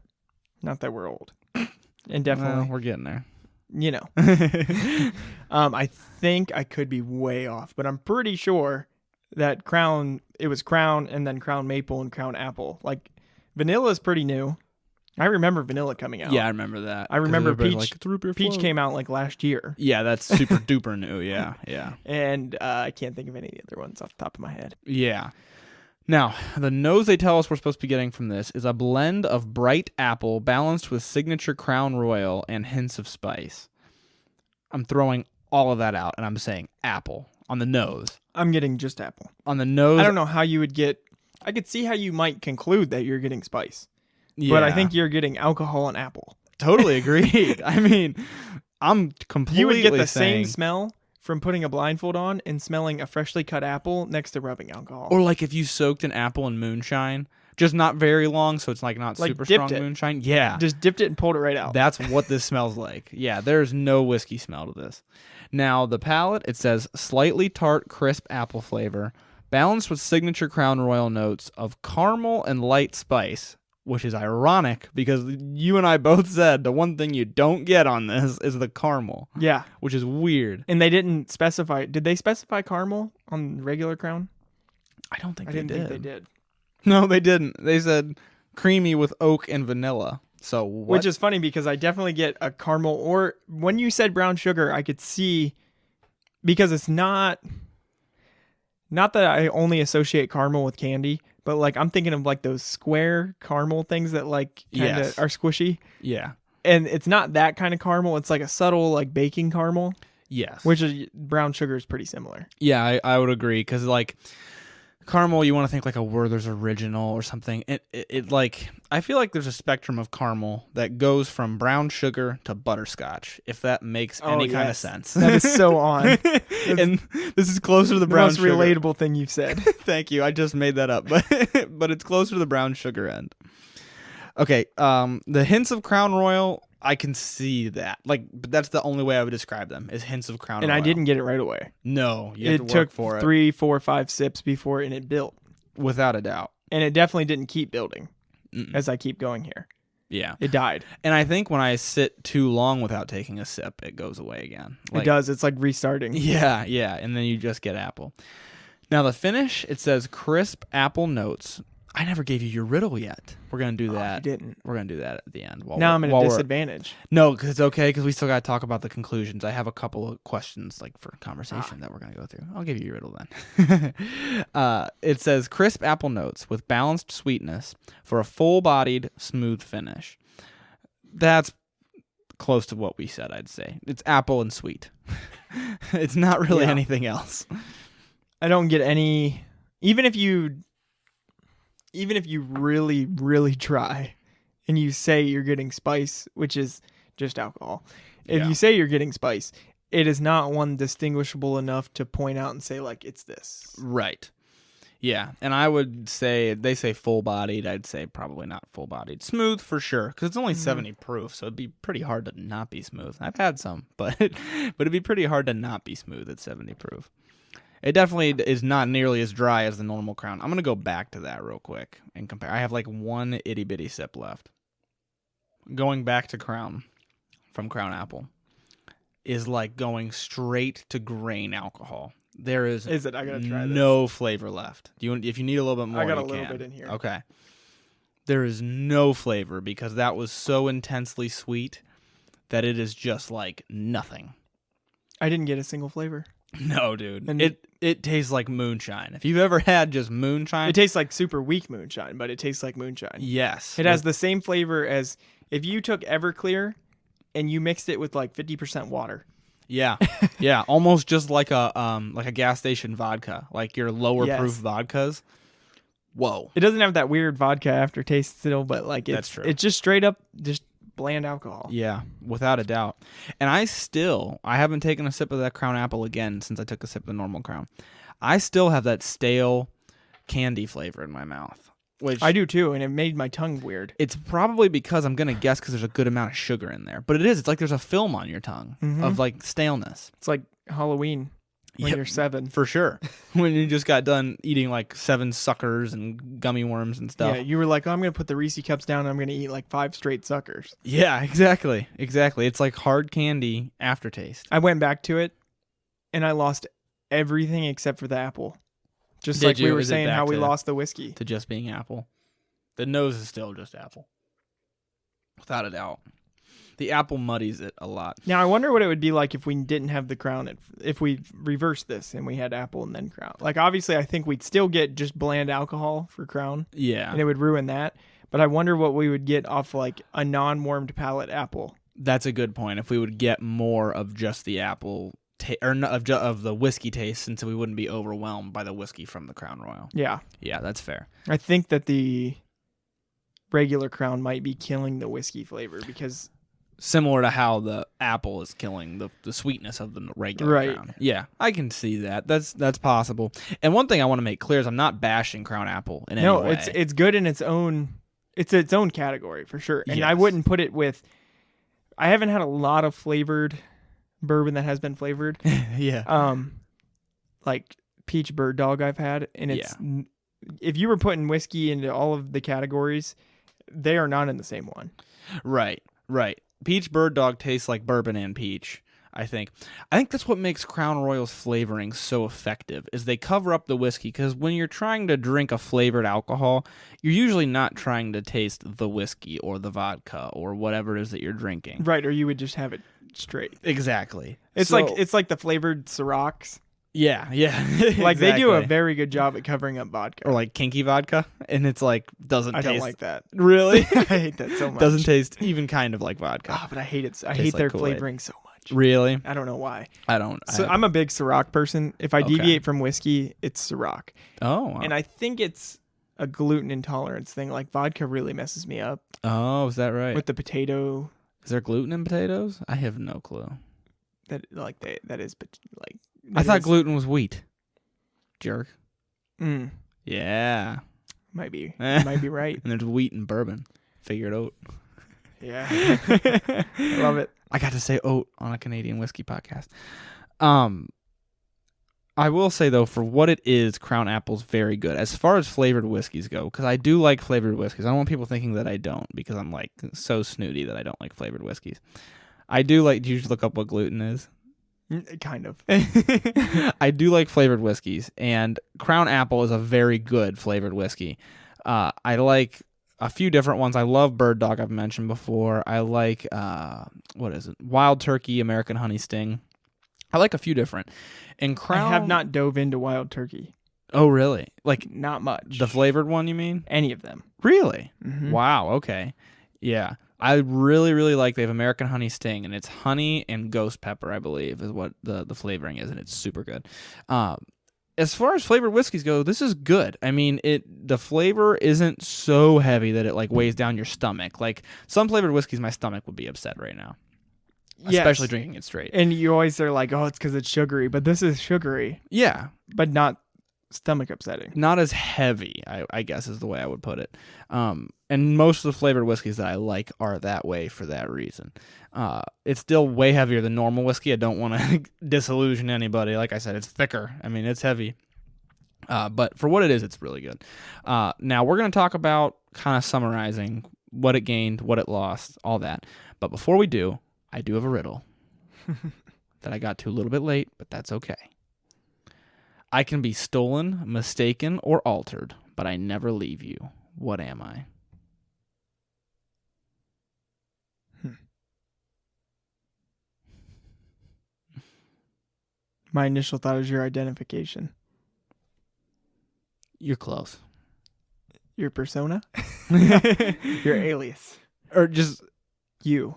not that we're old. And definitely Well, we're getting there. You know. I think I could be way off, but I'm pretty sure that it was Crown and then Crown Maple and Crown Apple. Like, vanilla is pretty new. I remember vanilla coming out. Yeah, I remember that. I remember Peach. Like, Peach came out like last year. Yeah, that's super duper new. Yeah, yeah. And I can't think of any of the other ones off the top of my head. Yeah. Now, the nose they tell us we're supposed to be getting from this is a blend of bright apple balanced with signature Crown Royal and hints of spice. I'm throwing all of that out, and I'm saying apple on the nose. I'm getting just apple. On the nose. I don't know how you would get... I could see how you might conclude that you're getting spice. Yeah. But I think you're getting alcohol and apple. Totally agreed. I mean, I'm completely You would get the saying, same smell from putting a blindfold on and smelling a freshly cut apple next to rubbing alcohol. Or like if you soaked an apple in moonshine, just not very long, so it's like not super strong moonshine. Yeah. Just dipped it and pulled it right out. That's what this smells like. Yeah, there's no whiskey smell to this. Now, the palate, it says slightly tart, crisp apple flavor, balanced with signature Crown Royal notes of caramel and light spice, which is ironic because you and I both said the one thing you don't get on this is the caramel. Yeah. Which is weird. And they didn't specify. Did they specify caramel on regular Crown? I don't think I didn't think they did. No, they didn't. They said creamy with oak and vanilla. So what? Which is funny because I definitely get a caramel. Or when you said brown sugar, I could see, because it's not that I only associate caramel with candy, but like I'm thinking of like those square caramel things that like kind of are squishy. Yeah. And it's not that kind of caramel. It's like a subtle like baking caramel. Yes. Which is brown sugar is pretty similar. Yeah, I would agree because like caramel, you want to think like a Werther's Original or something. It like I feel like there's a spectrum of caramel that goes from brown sugar to butterscotch, if that makes any kind of sense. That is so on. And this is closer to the brown most sugar. Relatable thing you've said. Thank you. I just made that up, but it's closer to the brown sugar end. Okay, the hints of Crown Royal, I can see that. Like, but that's the only way I would describe them is hints of Crown Royal. And I didn't get it right away. No, you have to It work took for it. 3, 4, 5 sips before and it built. Without a doubt. And it definitely didn't keep building as I keep going here. Yeah. It died. And I think when I sit too long without taking a sip, it goes away again. It does. It's like restarting. Yeah, yeah. And then you just get apple. Now, the finish, it says crisp apple notes. I never gave you your riddle yet. We're going to do that. You didn't. We're going to do that at the end. Now I'm at a disadvantage. No, because it's okay, because we still got to talk about the conclusions. I have a couple of questions like for conversation that we're going to go through. I'll give you your riddle then. It says crisp apple notes with balanced sweetness for a full-bodied, smooth finish. That's close to what we said, I'd say. It's apple and sweet. It's not really anything else. I don't get any... Even if you really, really try and you say you're getting spice, which is just alcohol, if you say you're getting spice, it is not one distinguishable enough to point out and say, like, it's this. Right. Yeah. And I would say, they say full-bodied. I'd say probably not full-bodied. Smooth for sure, because it's only 70 proof, so it'd be pretty hard to not be smooth. I've had some, but it'd be pretty hard to not be smooth at 70 proof. It definitely is not nearly as dry as the normal Crown. I'm going to go back to that real quick and compare. I have like one itty-bitty sip left. Going back to Crown from Crown Apple is like going straight to grain alcohol. There is it? I gotta try no flavor left. If you need a little bit more, I got a little bit in here. Okay. There is no flavor because that was so intensely sweet that it is just like nothing. I didn't get a single flavor. No, dude. And it tastes like moonshine. If you've ever had just moonshine, it tastes like super weak moonshine, but it tastes like moonshine. Yes. It has the same flavor as if you took Everclear and you mixed it with like 50% water. Yeah, yeah, almost just like a gas station vodka, like your lower proof vodkas. Whoa, it doesn't have that weird vodka aftertaste still, but like that's true. It's just straight up just bland alcohol. Yeah, without a doubt. And I haven't taken a sip of that Crown Apple again since I took a sip of the normal Crown. I still have that stale candy flavor in my mouth. Which I do too, and it made my tongue weird. It's probably because I'm gonna guess because there's a good amount of sugar in there, but it's like there's a film on your tongue of like staleness. It's like Halloween when you're 7, for sure. When you just got done eating like 7 suckers and gummy worms and stuff. Yeah, you were like, oh, I'm gonna put the Reese cups down, and I'm gonna eat like 5 straight suckers. Yeah, exactly. It's like hard candy aftertaste. I went back to it, and I lost everything except for the apple. Just like we were saying how we lost the whiskey. To just being apple. The nose is still just apple. Without a doubt. The apple muddies it a lot. Now, I wonder what it would be like if we didn't have the Crown, if we reversed this and we had apple and then Crown. Like, obviously, I think we'd still get just bland alcohol for Crown. Yeah. And it would ruin that. But I wonder what we would get off, like, a non-warmed palate apple. That's a good point. If we would get more of just the apple of the whiskey taste, since we wouldn't be overwhelmed by the whiskey from the Crown Royal. Yeah. Yeah, that's fair. I think that the regular Crown might be killing the whiskey flavor because... Similar to how the apple is killing the sweetness of the regular Crown. Yeah, I can see that. That's possible. And one thing I want to make clear is I'm not bashing Crown Apple in any way. No, it's good in its own category for sure. And yes. I wouldn't put it with... I haven't had a lot of flavored bourbon that has been flavored. Yeah. Like peach bird dog I've had, and it's if you were putting whiskey into all of the categories, they are not in the same one. Right. Peach bird dog tastes like bourbon and peach. I think that's what makes Crown Royal's flavoring so effective is they cover up the whiskey, because when you're trying to drink a flavored alcohol, you're usually not trying to taste the whiskey or the vodka or whatever it is that you're drinking. Right, or you would just have it straight. Exactly. It's like the flavored Cirocs. Yeah. Like they do a very good job at covering up vodka. Or like kinky vodka, and it's like doesn't taste. I don't like that. Really? I hate that so much. Doesn't taste even kind of like vodka. Oh, but I hate it. I hate their flavoring so much. Really? I don't know why. I'm a big Ciroc person. If I deviate from whiskey, it's Ciroc. Oh. Wow. And I think it's a gluten intolerance thing. Like vodka really messes me up. Oh, is that right? With the potato. Is there gluten in potatoes? I have no clue. I thought gluten was wheat. Jerk. Yeah. Might be. You might be right. And there's wheat in bourbon. Figure it out. Yeah. I love it. I got to say oat on a Canadian whiskey podcast. I will say, though, for what it is, Crown Apple's very good. As far as flavored whiskeys go, because I do like flavored whiskeys. I don't want people thinking that I don't, because I'm like so snooty that I don't like flavored whiskeys. I do like, do you look up what gluten is? Kind of. I do like flavored whiskeys, and Crown Apple is a very good flavored whiskey. I like a few different ones. I love Bird Dog, I've mentioned before. I like, what is it? Wild Turkey, American Honey Sting. I like a few different. And Crown... I have not dove into Wild Turkey. Oh, really? Like, not much. The flavored one, you mean? Any of them. Really? Mm-hmm. Wow, okay. Yeah. I really, really like, they have American Honey Sting, and it's honey and ghost pepper, I believe, is what the flavoring is, and it's super good. As far as flavored whiskeys go, this is good. I mean, the flavor isn't so heavy that it like weighs down your stomach. Like some flavored whiskeys, my stomach would be upset right now. Yes. Especially drinking it straight. And you always are like, oh, it's because it's sugary, but this is sugary. Yeah. But not stomach upsetting. Not as heavy, I guess is the way I would put it. And most of the flavored whiskeys that I like are that way for that reason. It's still way heavier than normal whiskey. I don't want to disillusion anybody. Like I said, it's thicker. I mean, it's heavy. But for what it is, it's really good. Now, we're going to talk about kind of summarizing what it gained, what it lost, all that. But before we do, I do have a riddle that I got to a little bit late, but that's okay. I can be stolen, mistaken, or altered, but I never leave you. What am I? My initial thought is your identification. You're close. Your persona? Your alias. Or just... You.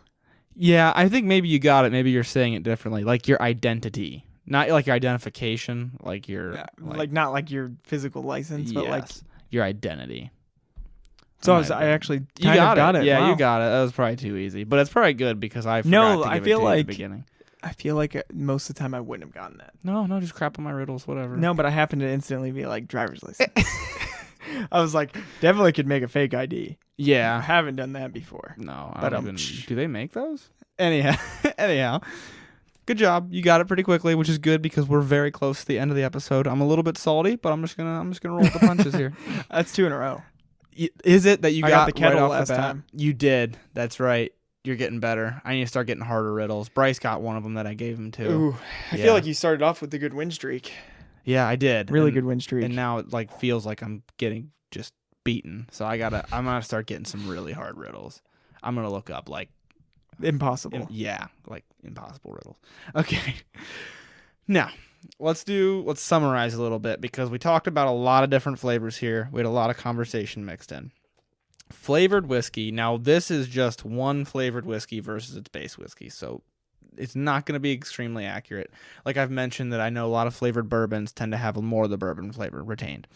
Yeah, I think maybe you got it. Maybe you're saying it differently. Like your identity. Not like your identification, like your... Yeah, like not like your physical license, but like... your identity. So I actually you kind of got it. Yeah, wow. you got it. That was probably too easy. But it's probably good because I forgot No, to I give feel it to you like at the beginning. I feel like most of the time I wouldn't have gotten that. No, just crap on my riddles, whatever. No, but I happened to instantly be like, driver's license. I was like, definitely could make a fake ID. I Yeah. haven't done that before. No, I But, don't even... Do they make those? Anyhow. Good job. You got it pretty quickly, which is good because we're very close to the end of the episode. I'm a little bit salty, but I'm just gonna roll with the punches here. That's 2 in a row. Is it that you got the kettle right off last the bat? time. You did. That's right. You're getting better. I need to start getting harder riddles. Bryce got one of them that I gave him too. Ooh, I feel like you started off with a good win streak. Yeah, I did. Really good win streak. And now it like feels like I'm getting just beaten. So I'm gonna start getting some really hard riddles. I'm gonna look up like impossible. Like impossible riddles. Okay. Now, let's summarize a little bit because we talked about a lot of different flavors here. We had a lot of conversation mixed in. Flavored whiskey. Now, this is just one flavored whiskey versus its base whiskey. So it's not going to be extremely accurate. Like I've mentioned that I know a lot of flavored bourbons tend to have more of the bourbon flavor retained.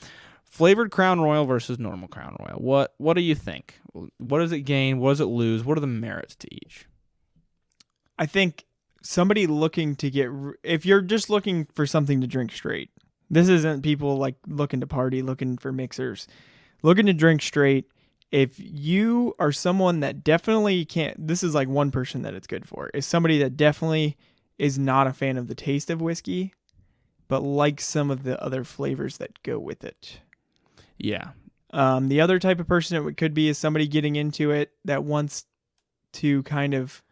Flavored Crown Royal versus normal Crown Royal. What do you think? What does it gain? What does it lose? What are the merits to each? I think somebody looking to get... If you're just looking for something to drink straight, this isn't people like looking to party, looking for mixers. Looking to drink straight, if you are someone that definitely can't... This is like one person that it's good for. Is somebody that definitely is not a fan of the taste of whiskey, but likes some of the other flavors that go with it. Yeah. The other type of person it could be is somebody getting into it that wants to kind of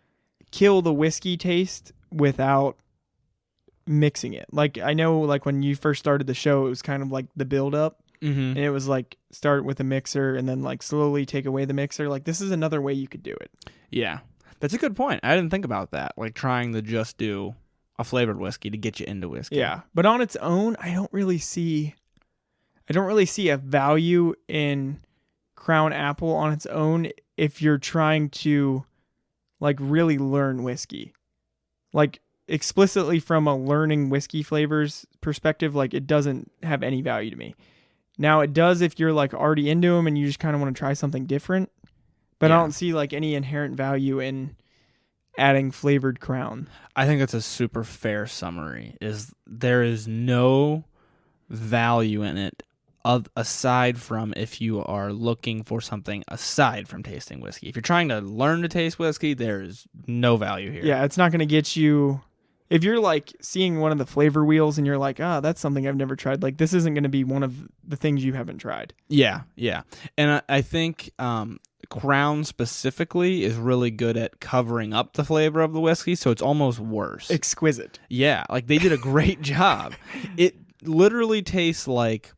kill the whiskey taste without mixing it. Like I know like when you first started the show, it was kind of like the build up and it was like start with a mixer and then like slowly take away the mixer. Like this is another way you could do it. Yeah. That's a good point. I didn't think about that. Like trying to just do a flavored whiskey to get you into whiskey. Yeah. But on its own, I don't really see a value in Crown Apple on its own if you're trying to like really learn whiskey. Like explicitly from a learning whiskey flavors perspective, like it doesn't have any value to me. Now it does if you're like already into them and you just kind of want to try something different, but I don't see like any inherent value in adding flavored Crown. I think that's a super fair summary. There is no value in it aside from if you are looking for something aside from tasting whiskey. If you're trying to learn to taste whiskey, there's no value here. Yeah, it's not going to get you... If you're like seeing one of the flavor wheels and you're like, that's something I've never tried, like this isn't going to be one of the things you haven't tried. Yeah. And I think Crown specifically is really good at covering up the flavor of the whiskey, so it's almost worse. Exquisite. Yeah, like they did a great job. It literally tastes like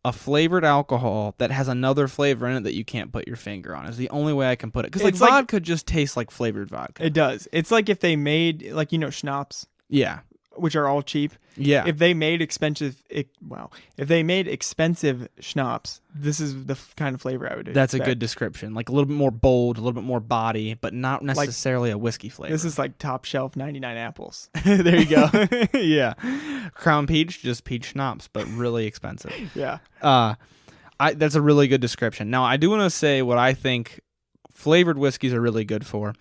a flavored alcohol that has another flavor in it that you can't put your finger on. Is the only way I can put it. Because like vodka just tastes like flavored vodka. It does. It's like if they made like schnapps. Yeah. Which are all cheap. Yeah. If they made expensive schnapps, this is the kind of flavor I would do. That's a good description. Like a little bit more bold, a little bit more body, but not necessarily a whiskey flavor. This is like top shelf 99 apples. There you go. Yeah. Crown Peach, just peach schnapps, but really expensive. Yeah. That's a really good description. Now, I do want to say what I think flavored whiskeys are really good for.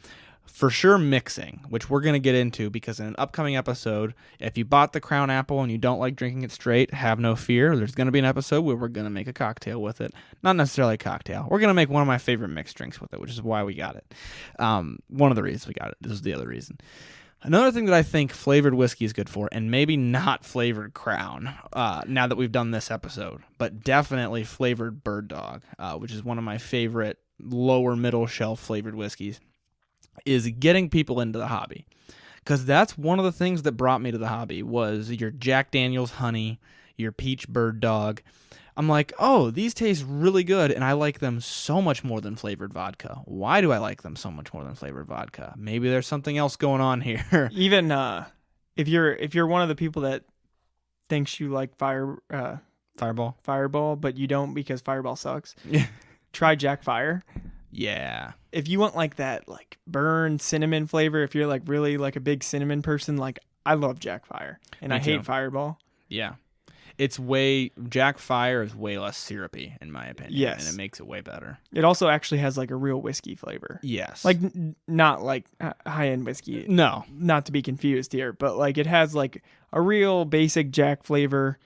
For sure, mixing, which we're going to get into because in an upcoming episode, if you bought the Crown Apple and you don't like drinking it straight, have no fear. There's going to be an episode where we're going to make a cocktail with it. Not necessarily a cocktail. We're going to make one of my favorite mixed drinks with it, which is why we got it. One of the reasons we got it. This is the other reason. Another thing that I think flavored whiskey is good for, and maybe not flavored Crown, now that we've done this episode, but definitely flavored Bird Dog, which is one of my favorite lower middle shelf flavored whiskeys, is getting people into the hobby. Because that's one of the things that brought me to the hobby was your Jack Daniel's Honey, your Peach Bird Dog. I'm like, oh, these taste really good, and I like them so much more than flavored vodka. Why do I like them so much more than flavored vodka? Maybe there's something else going on here. Even if you're one of the people that thinks you like Fireball, but you don't because Fireball sucks. Yeah. Try Jack Fire. Yeah. If you want like that like burn cinnamon flavor, if you're like really like a big cinnamon person, like I love Jack Fire and Me I hate too. Fireball. Yeah. Jack Fire is way less syrupy in my opinion. Yes. And it makes it way better. It also actually has like a real whiskey flavor. Yes. Like not like high-end whiskey. No. Not to be confused here, but like it has like a real basic Jack flavor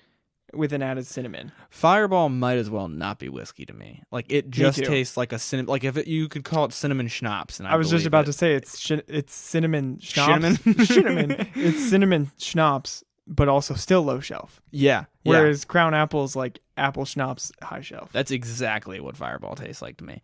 with an added cinnamon. Fireball might as well not be whiskey to me. Like it just too. tastes like a cinnamon. Like if you could call it cinnamon schnapps. And I was just about to say it's cinnamon schnapps. Cinnamon. It's cinnamon schnapps, but also still low shelf. Yeah. Whereas Crown Apple's like apple schnapps high shelf. That's exactly what Fireball tastes like to me.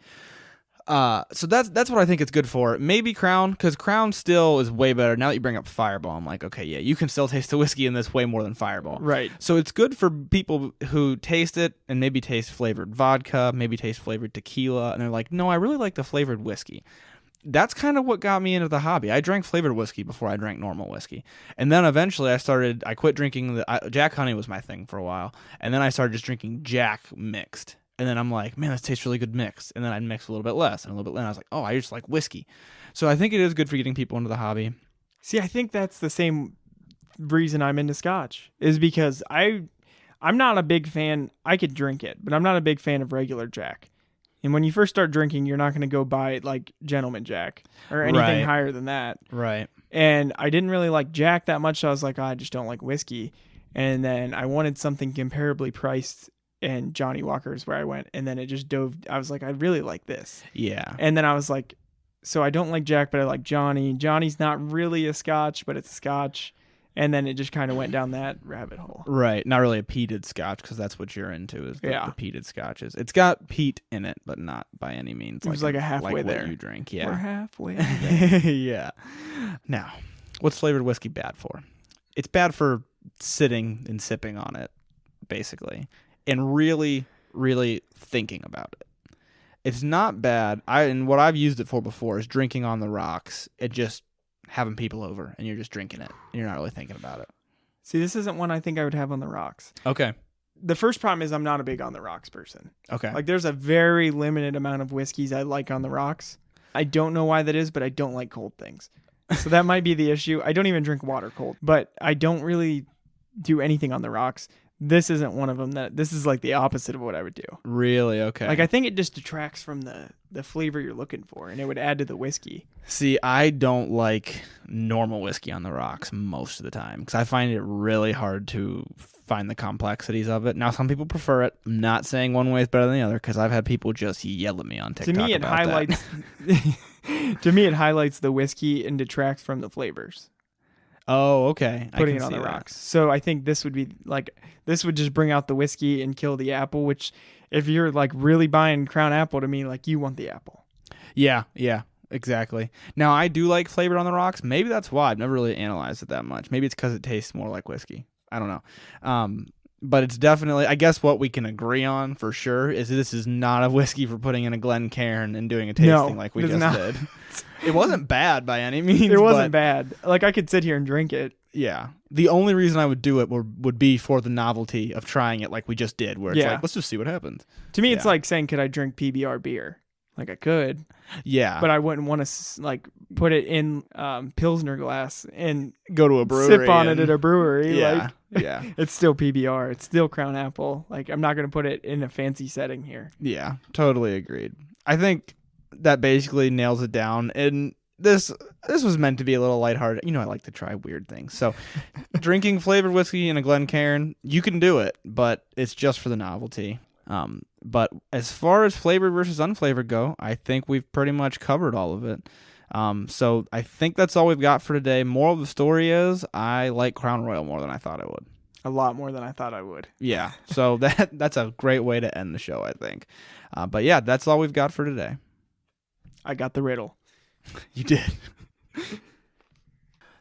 So that's what I think it's good for. Maybe Crown, because Crown still is way better. Now that you bring up Fireball, I'm like, okay, yeah, you can still taste the whiskey in this way more than Fireball. Right. So it's good for people who taste it and maybe taste flavored vodka, maybe taste flavored tequila, and they're like, no, I really like the flavored whiskey. That's kind of what got me into the hobby. I drank flavored whiskey before I drank normal whiskey. And then eventually I quit drinking Jack Honey was my thing for a while. And then I started just drinking Jack mixed. And then I'm like, man, this tastes really good mixed. And then I'd mix a little bit less and a little bit less. And I was like, oh, I just like whiskey. So I think it is good for getting people into the hobby. See, I think that's the same reason I'm into Scotch is because I'm not a big fan. I could drink it, but I'm not a big fan of regular Jack. And when you first start drinking, you're not going to go buy like Gentleman Jack or anything higher than that. Right. And I didn't really like Jack that much. So I was like, oh, I just don't like whiskey. And then I wanted something comparably priced, and Johnny Walker's where I went. And then it just dove. I was like, I really like this. Yeah. And then I was like, so I don't like Jack, but I like Johnny. Johnny's not really a Scotch, but it's a Scotch. And then it just kind of went down that rabbit hole. Right. Not really a peated Scotch, because that's what you're into is the peated Scotches. It's got peat in it, but not by any means. It was like a halfway like there. What you drink. Yeah. We're halfway there. Yeah. Now, what's flavored whiskey bad for? It's bad for sitting and sipping on it, basically, and really, really thinking about it. It's not bad. And what I've used it for before is drinking on the rocks. It just having people over and you're just drinking it and you're not really thinking about it. See, this isn't one I think I would have on the rocks. Okay. The first problem is I'm not a big on the rocks person. Okay. Like there's a very limited amount of whiskeys I like on the rocks. I don't know why that is, but I don't like cold things. So that might be the issue. I don't even drink water cold, but I don't really do anything on the rocks. This isn't one of them. This is like the opposite of what I would do. Really? Okay. Like I think it just detracts from the flavor you're looking for, and it would add to the whiskey. See, I don't like normal whiskey on the rocks most of the time because I find it really hard to find the complexities of it. Now, some people prefer it. I'm not saying one way is better than the other because I've had people just yell at me on TikTok. To me, it highlights. To me, it highlights the whiskey and detracts from the flavors. Oh, okay. Putting it on the rocks. So I think this would just bring out the whiskey and kill the apple, which if you're like really buying Crown Apple, to me, like you want the apple. Yeah, exactly. Now, I do like flavored on the rocks. Maybe that's why. I've never really analyzed it that much. Maybe it's because it tastes more like whiskey. I don't know. But it's definitely, I guess what we can agree on for sure is this is not a whiskey for putting in a Glencairn and doing a tasting like we just did. It wasn't bad by any means. It wasn't bad. Like I could sit here and drink it. Yeah. The only reason I would do it would be for the novelty of trying it like we just did, where it's like, let's just see what happens. To me, it's like saying, could I drink PBR beer? Like I could. Yeah. But I wouldn't want to like put it in Pilsner glass and go to a brewery. Sip on it at a brewery. Yeah. Like, yeah. It's still PBR. It's still Crown Apple. Like I'm not going to put it in a fancy setting here. Yeah. Totally agreed. I think that basically nails it down. And this was meant to be a little lighthearted. You know, I like to try weird things. So drinking flavored whiskey in a Glencairn, you can do it, but it's just for the novelty. But as far as flavored versus unflavored go, I think we've pretty much covered all of it. So I think that's all we've got for today. Moral of the story is I like Crown Royal more than I thought I would. A lot more than I thought I would. Yeah. So that's a great way to end the show, I think. But yeah, that's all we've got for today. I got the riddle. You did.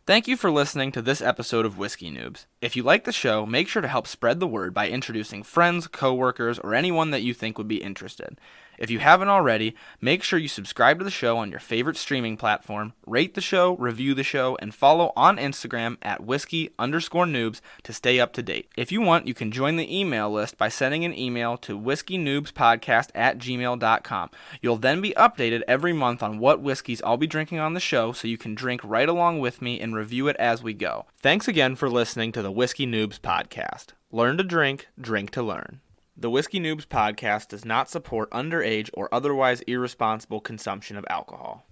Thank you for listening to this episode of Whiskey Noobs. If you like the show, make sure to help spread the word by introducing friends, coworkers, or anyone that you think would be interested. If you haven't already, make sure you subscribe to the show on your favorite streaming platform, rate the show, review the show, and follow on Instagram at whiskey_noobs to stay up to date. If you want, you can join the email list by sending an email to whiskeynoobspodcast@gmail.com. You'll then be updated every month on what whiskeys I'll be drinking on the show, so you can drink right along with me and review it as we go. Thanks again for listening to the Whiskey Noobs Podcast. Learn to drink, drink to learn. The Whiskey Noobs Podcast does not support underage or otherwise irresponsible consumption of alcohol.